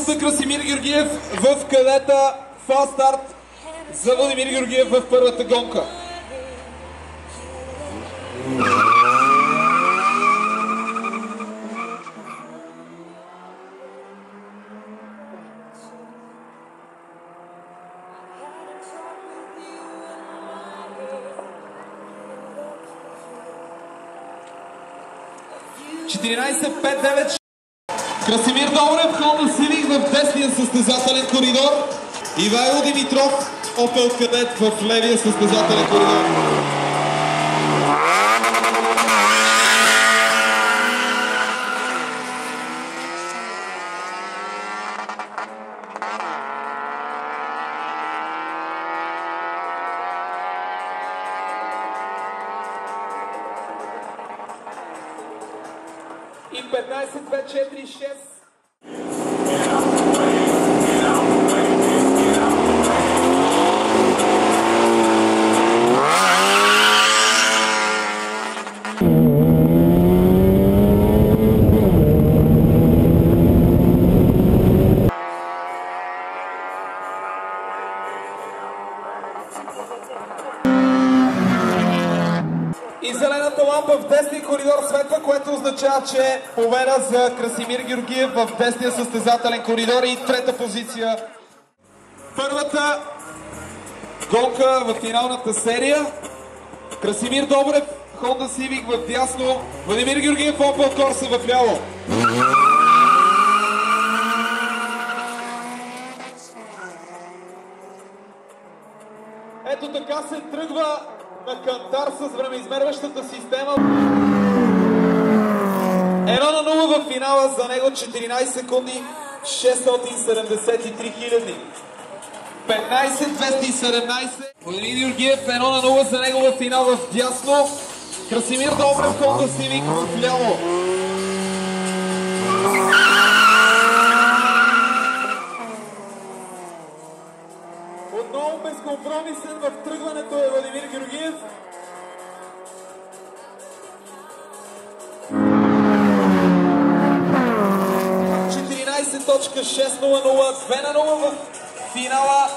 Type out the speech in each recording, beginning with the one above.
за Красимир Георгиев в кадета. Фаст старт за Владимир Георгиев в първата гонка. Красимир Добрев, Honda Civic в десния състезателен коридор. Ивайло Димитров, Opel Kadett в левия състезателен коридор. И 15-2-4-6. И зелената лампа в десния коридор светва, което означава, че победа за Красимир Георгиев в десния състезателен коридор и трета позиция. Първата гонка в финалната серия. Красимир Добрев, Honda Civic в дясно, Владимир Георгиев, Opel Corsa в ляво. Ето така се тръгва на кантар с времеизмерващата система. 1-0 в финала за него, 14 секунди, 673 хиляди. 15-217. Владимир Георгиев, 1-0 за него в финал в дясно. Красимир Добрев, Honda Civic в ляво. Отново безкомпромисен в тръгването е Владимир Георгиев. Точка 6-0-0, 2-0 в финала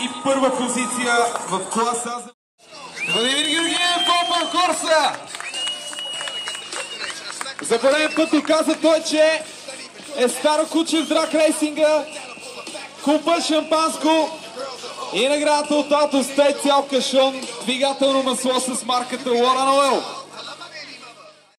и първа позиция в класа. Владимир Георгиев, Opel Corsa! За пореден път доказа той, че е старо куче в драг рейсинга. Купа шампанско и наградата от Auto State, цял кашон, двигателно масло с марката Лоран Ойл.